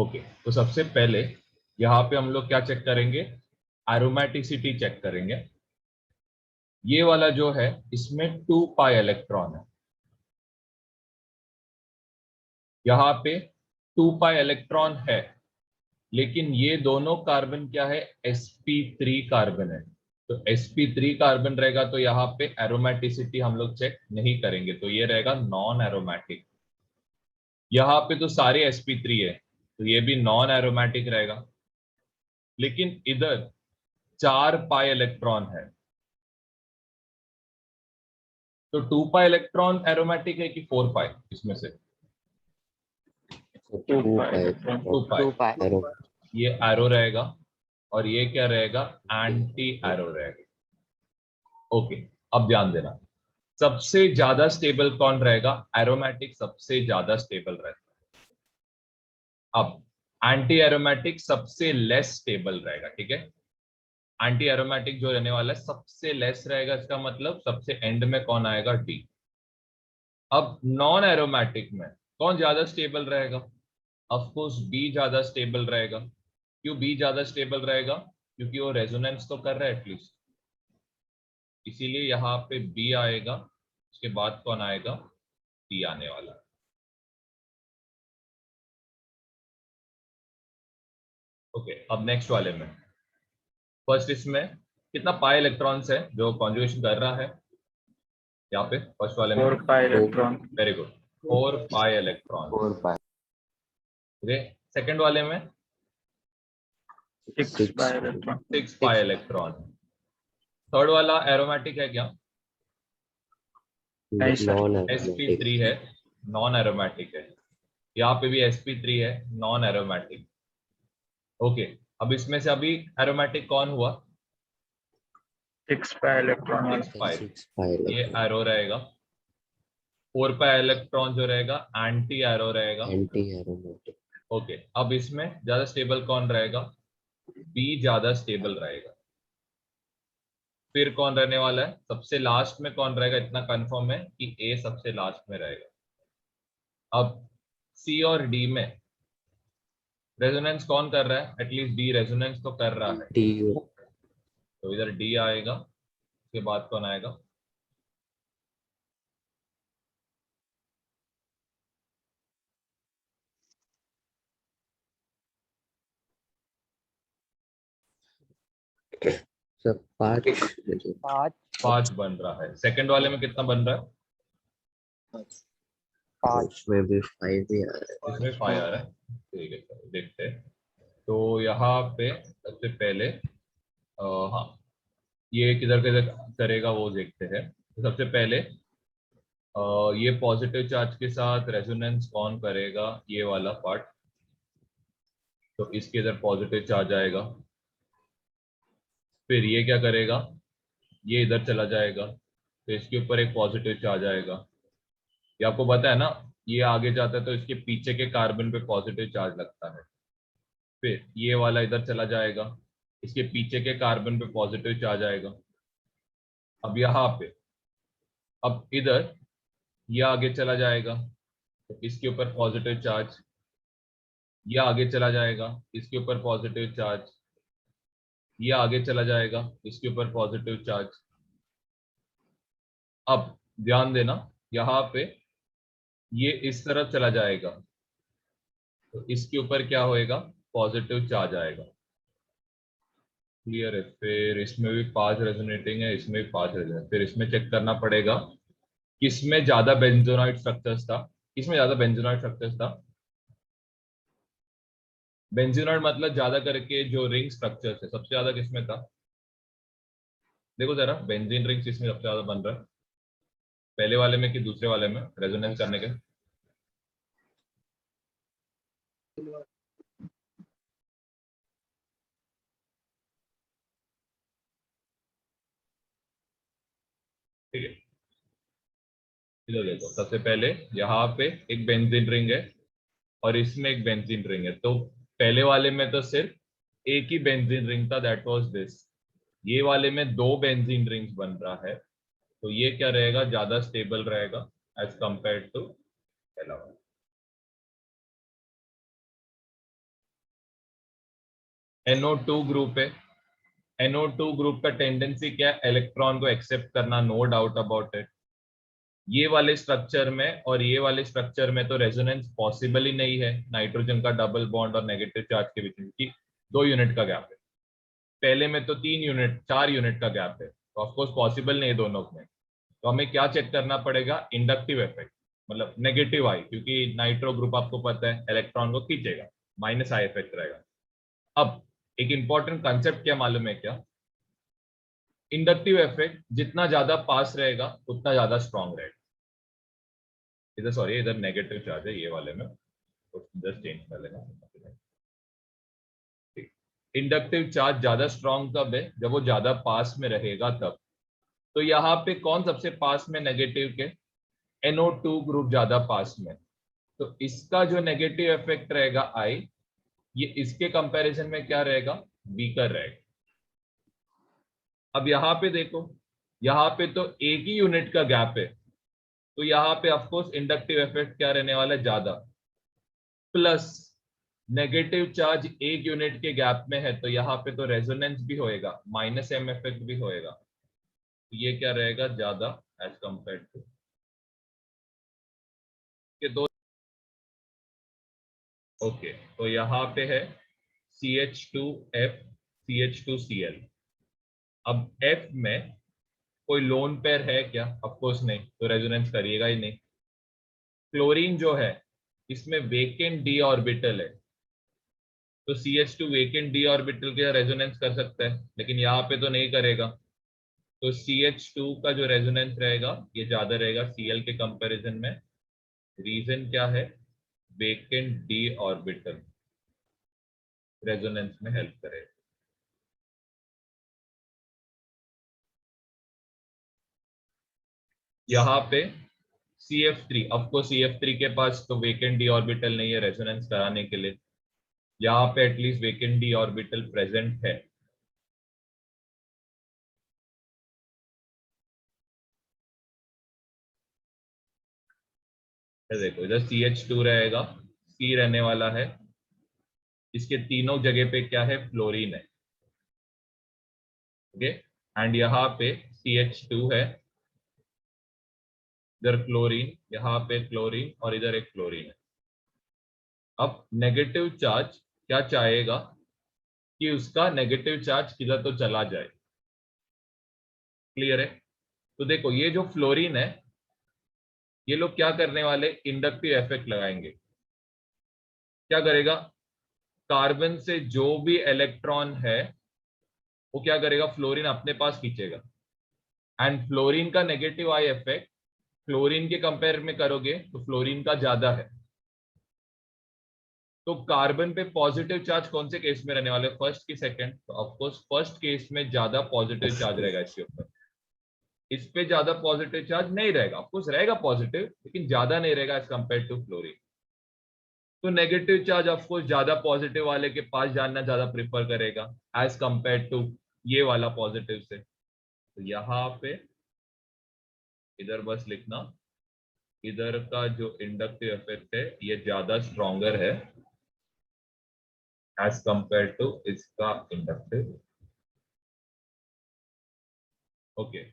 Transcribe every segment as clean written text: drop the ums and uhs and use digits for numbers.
Okay, तो सबसे पहले यहाँ पे हम लोग क्या चेक करेंगे, एरोमेटिसिटी चेक करेंगे। ये वाला जो है इसमें 2 पाई इलेक्ट्रॉन है, यहाँ पे 2 पाई इलेक्ट्रॉन है, लेकिन ये दोनों कार्बन क्या है, sp3 कार्बन है। तो sp3 कार्बन रहेगा तो यहाँ पे एरोमेटिसिटी हम लोग चेक नहीं करेंगे, तो ये रहेगा नॉन एरोमेटिक। यहाँ पे तो सारे sp3 है, तो ये भी नॉन एरोमेटिक रहेगा। लेकिन इधर 4 पाई इलेक्ट्रॉन है, तो 2 पाई इलेक्ट्रॉन एरोमेटिक है कि 4 पाई, इसमें से 2 पाई। ये एरो रहेगा और ये क्या रहेगा, एंटी एरो रहेगा। ओके, अब ध्यान देना, सबसे ज्यादा स्टेबल कौन रहेगा, एरोमेटिक सबसे ज्यादा स्टेबल रहता है। अब एंटी एरोमेटिक सबसे लेस स्टेबल रहेगा, ठीक है। एंटी एरोमेटिक जो रहने वाला है सबसे लेस रहेगा, इसका मतलब सबसे एंड में कौन आएगा, डी। अब नॉन एरोमेटिक में कौन ज्यादा स्टेबल रहेगा, ऑफ कोर्स बी ज्यादा स्टेबल रहेगा। क्यों बी ज्यादा स्टेबल रहेगा, क्योंकि वो रेजोनेंस तो कर रहा है एटलीस्ट, इसीलिए यहाँ पे बी आएगा। उसके बाद कौन आएगा, डी आने वाला है। ओके, अब नेक्स्ट वाले में फर्स्ट, इसमें कितना पाई इलेक्ट्रॉन्स है जो कॉन्जुगेशन कर रहा है, यहाँ पे फर्स्ट वाले में 4 pi electron. Very good, 4 pi electron. 4 पाई। ओके, सेकंड वाले में 6 pi electron. 6 pi electron. Third वाला एरोमेटिक है क्या, नॉन sp3 है, नॉन एरोमेटिक है। यहाँ पे भी sp3 है, नॉन एरोमेटिक। ओके, अब इसमें से अभी एरोमेटिक कौन हुआ, 6 पाई इलेक्ट्रॉन। 6 पाई, ये एरो रहेगा। 4 पाई इलेक्ट्रॉन जो रहेगा एंटी एरो रहेगा। Anti aromatic. ओके, अब इसमें ज्यादा स्टेबल कौन रहेगा, बी ज्यादा स्टेबल रहेगा। फिर कौन रहने वाला है, सबसे लास्ट में कौन रहेगा, इतना कंफर्म है कि ए सबसे लास्ट में रहेगा। अब सी और डी में रेजोनेंस कौन कर रहा है, एटलीस्ट डी रेजोनेंस तो कर रहा है, डी। तो इधर डी आएगा। उसके बाद कौन आएगा, सब 5 बन रहा है। सेकंड वाले में कितना बन रहा है, 5 में भी 5 ही आ रहा है। इसमें 5 आ रहा है, ठीक है, चलो देखते हैं। तो यहाँ पे सबसे पहले हाँ, ये किधर किधर करेगा वो देखते हैं। तो सबसे पहले ये पॉजिटिव चार्ज के साथ रेजोनेंस कौन करेगा, ये वाला पार्ट। तो इसके इधर पॉजिटिव चार्ज आएगा, फिर ये क्या करेगा, ये इधर चला जाएगा, तो इसके ऊपर एक पॉजिटिव चार्ज आएगा। ये आपको पता है ना, ये आगे जाता है तो इसके पीछे के कार्बन पे पॉजिटिव चार्ज लगता है। फिर ये वाला इधर चला जाएगा, इसके पीछे के कार्बन पे पॉजिटिव चार्ज आएगा। अब यहाँ पे, अब इधर ये आगे चला जाएगा, तो इसके ऊपर पॉजिटिव चार्ज, ये आगे चला जाएगा, इसके ऊपर पॉजिटिव चार्ज, ये आगे चला जाएगा, इसके ऊपर पॉजिटिव चार्ज। अब ध्यान देना, यहाँ पे ये इस तरफ चला जाएगा, तो इसके ऊपर क्या होएगा, पॉजिटिव चार्ज आएगा। क्लियर है। फिर इसमें भी 5 रेजोनेटिंग है, इसमें भी 5 रेजोनेटिंग। फिर इसमें चेक करना पड़ेगा किसमें ज्यादा बेंजोनाइट स्ट्रक्चर्स था, किसमें ज्यादा बेंजोनाइट स्ट्रक्चर्स था। बेंजीनॉइड मतलब ज्यादा करके जो रिंग स्ट्रक्चर्स है सबसे ज्यादा किसमें था, देखो जरा बेंजीन रिंग किसमें सबसे ज्यादा बन रहा है, पहले वाले में कि दूसरे वाले में रेजोनेंस करने के। ठीक है, इधर देखो, सबसे पहले यहाँ पे एक बेंजीन रिंग है और इसमें एक बेंजीन रिंग है। तो पहले वाले में तो सिर्फ एक ही बेंजीन रिंग था, दैट वाज दिस। ये वाले में 2 बेंजीन रिंग्स बन रहा है, तो ये क्या रहेगा, ज्यादा स्टेबल रहेगा एज कंपेयर टू पहला वाला। NO2 ग्रुप है। NO2 ग्रुप का टेंडेंसी क्या है, इलेक्ट्रॉन को एक्सेप्ट करना, नो डाउट अबाउट इट। ये वाले स्ट्रक्चर में और ये वाले स्ट्रक्चर में तो रेजोनेंस पॉसिबल ही नहीं है, नाइट्रोजन का डबल बॉन्ड और नेगेटिव चार्ज के बीच में, कि 2 यूनिट का गैप है। पहले में तो 3 यूनिट 4 यूनिट का गैप है, तो ऑफकोर्स पॉसिबल नहीं है दोनों में। तो हमें क्या चेक करना पड़ेगा, इंडक्टिव इफेक्ट, मतलब नेगेटिव आई, क्योंकि नाइट्रो ग्रुप आपको पता है इलेक्ट्रॉन को खींचेगा, माइनस आई इफेक्ट रहेगा। अब एक इंपॉर्टेंट कंसेप्ट क्या मालूम है क्या, इंडक्टिव इफेक्ट जितना ज्यादा पास रहेगा उतना ज्यादा स्ट्रॉन्ग रहेगा। इधर सॉरी, इधर नेगेटिव चार्ज है ये वाले में, तो जस्ट चेंज कर लेना। इंडक्टिव चार्ज ज्यादा स्ट्रॉन्ग कब है, जब वो ज्यादा पास में रहेगा तब। तो यहाँ पे कौन सबसे पास में नेगेटिव के, NO2 ग्रुप ज्यादा पास में, तो इसका जो नेगेटिव इफेक्ट रहेगा आई, ये इसके कंपैरिजन में क्या रहेगा, वीकर रहेगा। अब यहाँ पे देखो, यहाँ पे तो एक ही यूनिट का गैप है, तो यहाँ पे ऑफकोर्स इंडक्टिव इफेक्ट क्या रहने वाला है, ज्यादा। प्लस नेगेटिव चार्ज एक यूनिट के गैप में है, तो यहाँ पे तो रेजोनेंस भी होएगा, माइनस एम इफेक्ट भी होएगा, तो ये क्या रहेगा, ज्यादा एज कंपेयर टू ये दो। ओके, तो यहाँ पे है CH2F CH2Cl। अब F में कोई लोन पेयर है क्या, ऑफकोर्स नहीं, तो रेजोनेंस करिएगा ही नहीं। क्लोरीन जो है इसमें वेकेंट d ऑर्बिटल है, तो CH2 वेकेंट d ऑर्बिटल के रेजोनेंस कर सकता है, लेकिन यहाँ पे तो नहीं करेगा। तो CH2 का जो रेजोनेंस रहेगा ये ज्यादा रहेगा Cl के कंपैरिजन में। रीजन क्या है, वेकेंट d ऑर्बिटल रेजोनेंस में हेल्प करेगा। यहाँ पे CF3, आपको CF3 के पास तो वेकेंट d ऑर्बिटल नहीं है रेजोनेंस कराने के लिए, यहाँ पे at least vacant d orbital present है। देखो इधर CH2 रहेगा, C रहने वाला है, इसके तीनों जगह पे क्या है, फ्लोरीन है। ओके, एंड यहाँ पे CH2 है, इधर क्लोरीन, यहाँ पे क्लोरीन और इधर एक क्लोरीन है। अब नेगेटिव चार्ज क्या चाहेगा कि उसका नेगेटिव चार्ज किधर तो चला जाए, क्लियर है। तो देखो ये जो फ्लोरीन है, ये लोग क्या करने वाले, इंडक्टिव इफेक्ट लगाएंगे। क्या करेगा, कार्बन से जो भी इलेक्ट्रॉन है वो क्या करेगा, फ्लोरीन अपने पास खींचेगा, एंड फ्लोरीन का नेगेटिव आई इफेक्ट क्लोरीन के कंपेयर में करोगे तो फ्लोरीन का ज्यादा है। तो कार्बन पे पॉजिटिव चार्ज कौन से केस में रहने वाले, फर्स्ट की सेकंड, तो ऑफकोर्स फर्स्ट केस में ज्यादा पॉजिटिव चार्ज रहेगा इसके ऊपर। इस पे ज्यादा पॉजिटिव चार्ज नहीं रहेगा, ऑफकोर्स रहेगा पॉजिटिव, लेकिन ज्यादा नहीं रहेगा एज कंपेयर टू फ्लोरीन। तो नेगेटिव चार्ज ऑफकोर्स ज्यादा पॉजिटिव वाले के पास जाना ज्यादा प्रिफर करेगा एज कंपेयर टू ये वाला पॉजिटिव से। तो यहाँ पे इधर बस लिखना, इधर का जो इंडक्टिव इफेक्ट है ये ज्यादा स्ट्रॉन्गर है एज कंपेयर टू इसका इंडक्टिव। ओके,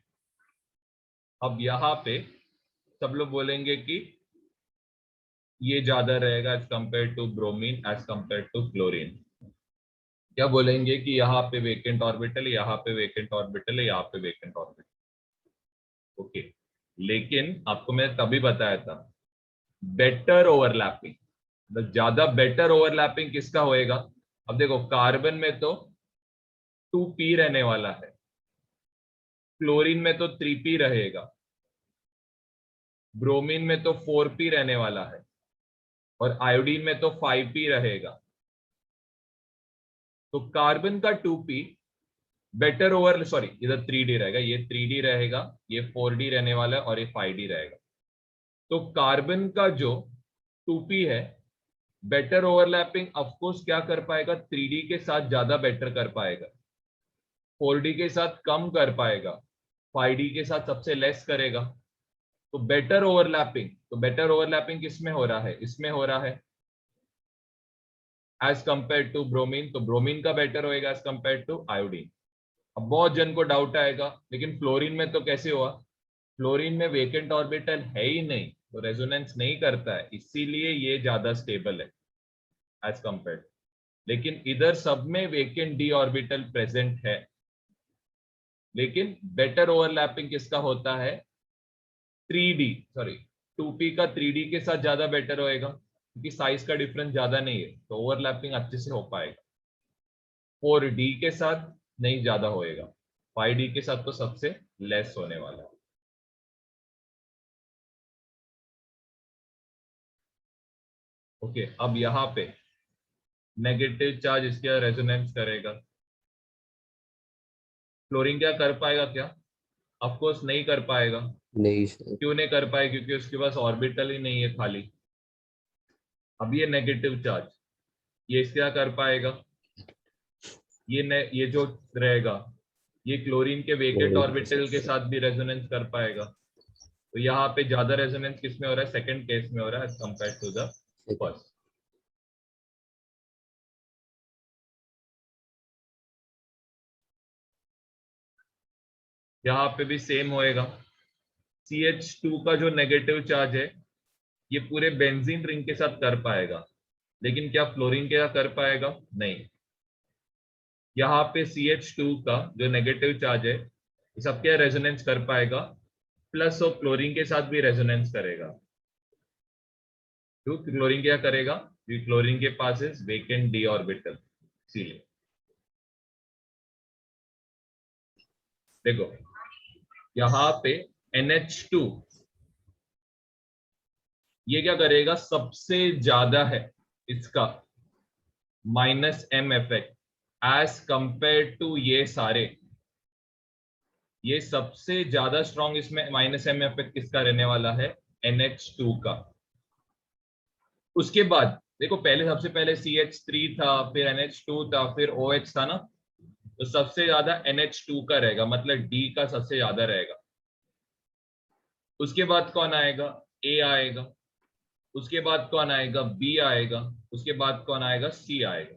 अब यहाँ पे सब लोग बोलेंगे कि ये ज्यादा रहेगा as compare to bromine as compare to chlorine. क्या बोलेंगे कि यहाँ पे वेकेंट ऑर्बिटल, यहाँ पे वेकेंट ऑर्बिटल है, यहाँ पे वेकेंट ऑर्बिटल। ओके, लेकिन आपको मैंने तभी बताया था बेटर ओवरलैपिंग, मतलब ज्यादा बेटर ओवरलैपिंग किसका होएगा। अब देखो कार्बन में तो 2p रहने वाला है, क्लोरीन में तो 3p रहेगा, ब्रोमीन में तो 4p रहने वाला है, और आयोडीन में तो 5p रहेगा। तो कार्बन का 2p बेटर ओवर, सॉरी इधर 3d रहेगा, ये 3d रहेगा, ये 4d रहने वाला है, और ये 5d रहेगा। तो कार्बन का जो 2p है बेटर ओवरलैपिंग ऑफकोर्स क्या कर पाएगा, 3d के साथ ज्यादा बेटर कर पाएगा, 4d के साथ कम कर पाएगा, 5d के साथ सबसे लेस करेगा। तो बेटर ओवरलैपिंग, तो बेटर ओवरलैपिंग किसमें हो रहा है, इसमें हो रहा है। एज कंपेयर टू ब्रोमीन, तो ब्रोमीन का बेटर होएगा एज कंपेयर टू आयोडीन। अब बहुत जन को डाउट आएगा लेकिन फ्लोरीन में तो कैसे हुआ, फ्लोरीन में वेकेंट ऑर्बिटल है ही नहीं तो रेजोनेंस नहीं करता है, इसीलिए ये ज्यादा स्टेबल है एज कंपेयर। लेकिन इधर सब में वेकेंट डी ऑर्बिटल प्रेजेंट है, लेकिन बेटर ओवरलैपिंग किसका होता है, 3D सॉरी 2p का 3D के साथ ज्यादा बेटर होएगा क्योंकि साइज का डिफरेंस ज्यादा नहीं है तो ओवरलैपिंग अच्छे से हो पाएगा। 4D के साथ नहीं ज्यादा होएगा, 5D के साथ तो सबसे लेस होने वाला है। ओके, अब यहां पे नेगेटिव चार्ज इसके रेजोनेंस करेगा, फ्लोरीन क्या कर पाएगा क्या, ऑफ कोर्स नहीं कर पाएगा। नहीं सर। क्यों नहीं कर पाए, क्योंकि उसके पास ऑर्बिटल ही नहीं है खाली। अब ये नेगेटिव चार्ज ये क्या कर पाएगा, ये जो रहेगा ये क्लोरीन के वेकेंट ऑर्बिटल के साथ भी रेजोनेंस कर पाएगा। तो यहाँ पे ज्यादा रेजोनेंस किस में हो रहा है, सेकंड केस में हो रहा है as compare to the first. यहाँ पे भी सेम होएगा, CH2 का जो नेगेटिव चार्ज है ये पूरे बेंजीन रिंग के साथ कर पाएगा, लेकिन क्या फ्लोरीन क्या कर पाएगा, नहीं। यहाँ पे CH2 का जो नेगेटिव चार्ज है ये सब क्या रेजोनेंस कर पाएगा, प्लस और क्लोरीन के साथ भी रेजोनेंस करेगा। तो क्लोरीन क्या करेगा, क्लोरीन के पास है वेकेंट डी ऑर्बिटल, इसीलिए देखो यहाँ पे NH2 ये क्या करेगा, सबसे ज्यादा है इसका -m effect as compare to ये सारे, ये सबसे ज्यादा स्ट्रॉन्ग इसमें -m इफेक्ट किसका रहने वाला है, NH2 का। उसके बाद देखो पहले सबसे पहले CH3 था, फिर NH2 था, फिर OH था ना, तो सबसे ज्यादा NH2 का रहेगा, मतलब D का सबसे ज्यादा रहेगा। उसके बाद कौन आएगा, A आएगा, उसके बाद कौन आएगा, B आएगा, उसके बाद कौन आएगा, C आएगा।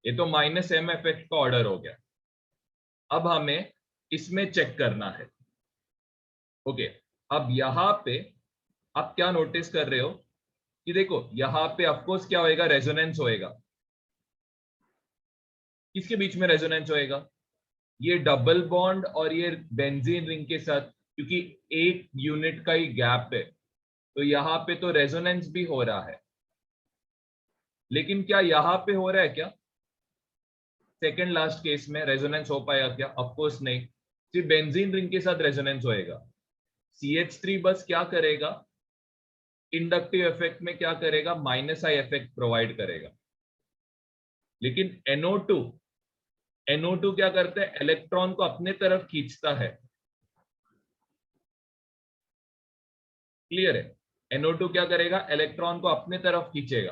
ये तो -m इफेक्ट का ऑर्डर हो गया। अब हमें इसमें चेक करना है। ओके, अब यहां पे आप क्या नोटिस कर रहे हो कि देखो यहां पे ऑफकोर्स क्या होएगा, रेजोनेंस होएगा। किसके बीच में रेजोनेंस होएगा, ये डबल बॉन्ड और ये बेंजीन रिंग के साथ, क्योंकि एक यूनिट का ही गैप है तो यहां पे तो रेजोनेंस भी हो रहा है। लेकिन क्या यहां पे हो रहा है क्या, सेकंड लास्ट केस में रेजोनेंस हो पाएगा क्या, ऑफकोर्स नहीं, सिर्फ बेंजीन रिंग के साथ रेजोनेंस होएगा। CH3 बस क्या करेगा, इंडक्टिव इफेक्ट में क्या करेगा, -i इफेक्ट प्रोवाइड करेगा। लेकिन NO2 क्या करता है, इलेक्ट्रॉन को अपने तरफ खींचता है। क्लियर है, NO2 क्या करेगा, इलेक्ट्रॉन को अपने तरफ खींचेगा।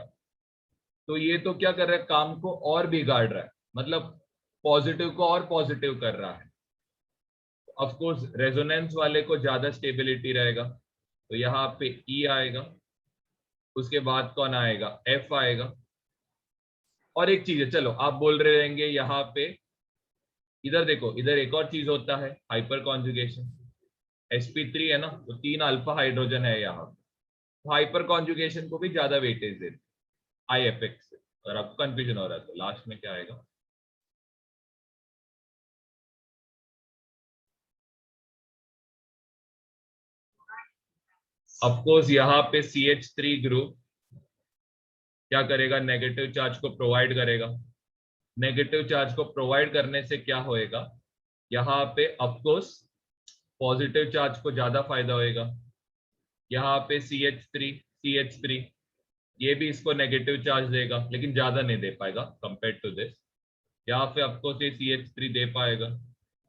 तो ये तो क्या कर रहा है, काम को और बिगाड़ रहा है, मतलब पॉजिटिव को और पॉजिटिव कर रहा है। ऑफ कोर्स रेजोनेंस वाले को ज्यादा स्टेबिलिटी रहेगा, तो यहाँ पे E आएगा, उसके बाद कौन आएगा, F आएगा। और एक चीज है, चलो आप बोल रहे रहेंगे यहाँ पे, इधर देखो, इधर एक और चीज होता है हाइपर कॉन्जुगेशन। sp3 है ना, तो 3 अल्फा हाइड्रोजन है यहाँ, तो हाइपर कॉन्जुगेशन को भी ज्यादा वेटेज देते आई इफेक्ट से। अगर आपको कंफ्यूजन हो रहा है तो लास्ट में क्या आएगा, ऑफकोर्स यहाँ पे CH3 ग्रुप क्या करेगा, नेगेटिव चार्ज को प्रोवाइड करेगा। नेगेटिव चार्ज को प्रोवाइड करने से क्या होएगा, यहाँ पे ऑफकोर्स पॉजिटिव चार्ज को ज्यादा फायदा होएगा। यहाँ पे CH3 ये भी इसको नेगेटिव चार्ज देगा, लेकिन ज्यादा नहीं दे पाएगा कंपेयर टू दिस। यहाँ पे ऑफकोर्स ये CH3 दे पाएगा,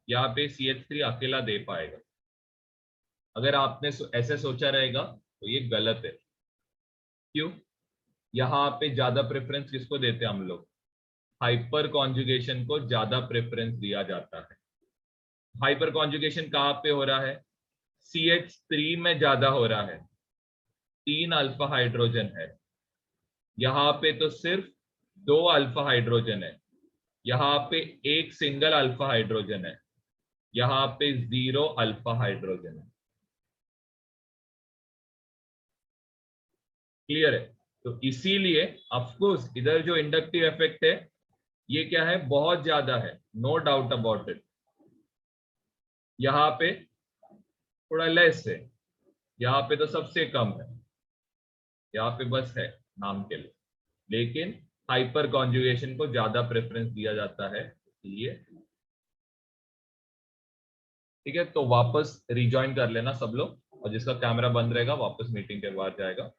यहाँ पे CH3 अकेला दे पाएगा। अगर आपने ऐसे सोचा रहेगा तो ये गलत है। क्यों, यहाँ पे ज्यादा प्रेफरेंस किसको देते हैं हम लोग, हाइपर कॉन्जुगेशन को ज्यादा प्रेफरेंस दिया जाता है। हाइपर कॉन्जुगेशन कहाँ पे हो रहा है, CH3 में ज्यादा हो रहा है, 3 अल्फा हाइड्रोजन है। यहाँ पे तो सिर्फ 2 अल्फा हाइड्रोजन है, यहाँ पे एक सिंगल अल्फा हाइड्रोजन है, यहाँ पे 0 अल्फा हाइड्रोजन है। क्लियर है? तो इसीलिए ऑफ कोर्स इधर जो इंडक्टिव इफेक्ट है ये क्या है, बहुत ज्यादा है, नो डाउट अबाउट इट। यहाँ पे थोड़ा लेस है, यहाँ पे तो सबसे कम है, यहाँ पे बस है नाम के लिए, लेकिन हाइपर कॉन्जुगेशन को ज्यादा प्रेफरेंस दिया जाता है इसलिए। ठीक है, तो वापस रिजॉइन कर लेना सब लोग, और जिसका कैमरा बंद रहेगा वापस मीटिंग के बाद जाएगा।